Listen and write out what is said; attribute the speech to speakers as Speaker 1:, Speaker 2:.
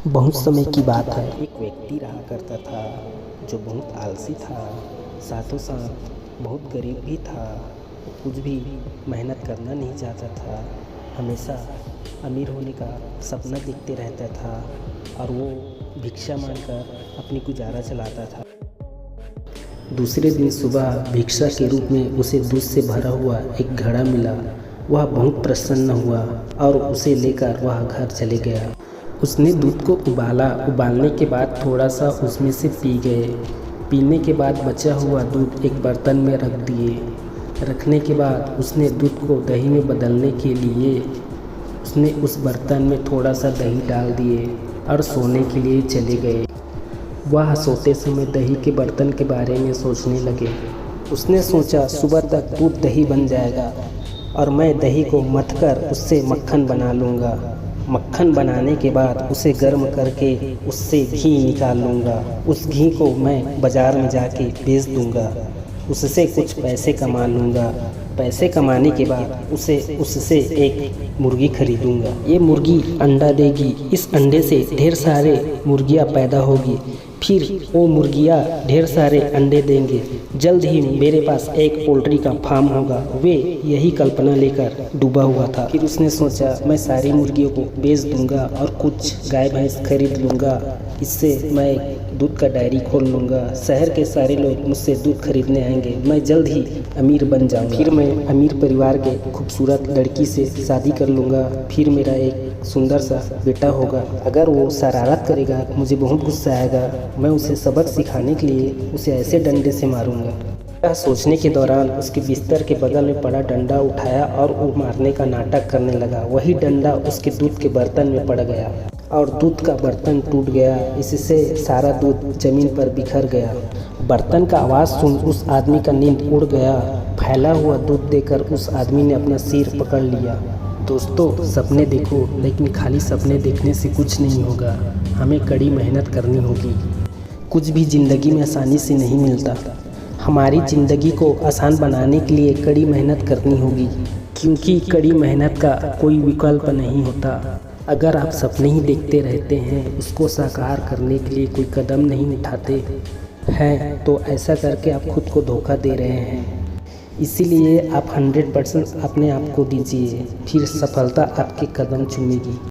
Speaker 1: बहुत समय की बात है, एक व्यक्ति रहा करता था जो बहुत आलसी था, साथों साथ बहुत गरीब भी था। कुछ भी मेहनत करना नहीं चाहता था, हमेशा अमीर होने का सपना देखते रहता था और वो भिक्षा मांगकर अपनी गुजारा चलाता था। दूसरे दिन सुबह भिक्षा के रूप में उसे दूध से भरा हुआ एक घड़ा मिला। वह बहुत प्रसन्न हुआ और उसे लेकर वह घर चले गया। उसने दूध को उबालने के बाद थोड़ा सा उसमें से पी गए। पीने के बाद बचा हुआ दूध एक बर्तन में रख दिए। रखने के बाद उसने दूध को दही में बदलने के लिए उसने उस बर्तन में थोड़ा सा दही डाल दिए और सोने के लिए चले गए। वह सोते समय दही के बर्तन के बारे में सोचने लगे। उसने सोचा सुबह तक दूध दही बन जाएगा और मैं दही को मथकर उससे मक्खन बना लूँगा। मक्खन बनाने के बाद उसे गर्म करके उससे घी निकाल लूँगा। उस घी को मैं बाज़ार में जाके बेच दूँगा, उससे कुछ पैसे कमा लूँगा। पैसे कमाने के बाद उससे एक मुर्गी खरीदूँगा। ये मुर्गी अंडा देगी, इस अंडे से ढेर सारे मुर्गियाँ पैदा होगी, फिर वो मुर्गियाँ ढेर सारे अंडे देंगे। जल्द ही मेरे पास एक पोल्ट्री का फार्म होगा। वे यही कल्पना लेकर डूबा हुआ था। फिर उसने सोचा मैं सारी मुर्गियों को बेच दूंगा और कुछ गाय भैंस खरीद लूँगा। इससे मैं दूध का डेयरी खोल लूँगा। शहर के सारे लोग मुझसे दूध खरीदने आएंगे। मैं जल्द ही अमीर बन जाऊँगा। फिर मैं अमीर परिवार के खूबसूरत लड़की से शादी कर लूँगा। फिर मेरा एक सुंदर सा बेटा होगा। अगर वो शरारत करेगा मुझे बहुत गुस्सा आएगा। मैं उसे सबक सिखाने के लिए उसे ऐसे डंडे से मारूंगा। यह सोचने के दौरान उसके बिस्तर के बगल में पड़ा डंडा उठाया और वो मारने का नाटक करने लगा। वही डंडा उसके दूध के बर्तन में पड़ गया और दूध का बर्तन टूट गया। इससे सारा दूध जमीन पर बिखर गया। बर्तन का आवाज़ सुन उस आदमी का नींद उड़ गया। फैला हुआ दूध देकर उस आदमी ने अपना सिर पकड़ लिया। दोस्तों, सपने देखो, लेकिन खाली सपने देखने से कुछ नहीं होगा। हमें कड़ी मेहनत करनी होगी। कुछ भी ज़िंदगी में आसानी से नहीं मिलता। हमारी ज़िंदगी को आसान बनाने के लिए कड़ी मेहनत करनी होगी, क्योंकि कड़ी मेहनत का कोई विकल्प नहीं होता। अगर आप सपने ही देखते रहते हैं, उसको साकार करने के लिए कोई कदम नहीं उठाते हैं, तो ऐसा करके आप खुद को धोखा दे रहे हैं। इसीलिए आप 100% अपने आप को दीजिए, फिर सफलता आपके कदम चूमेगी।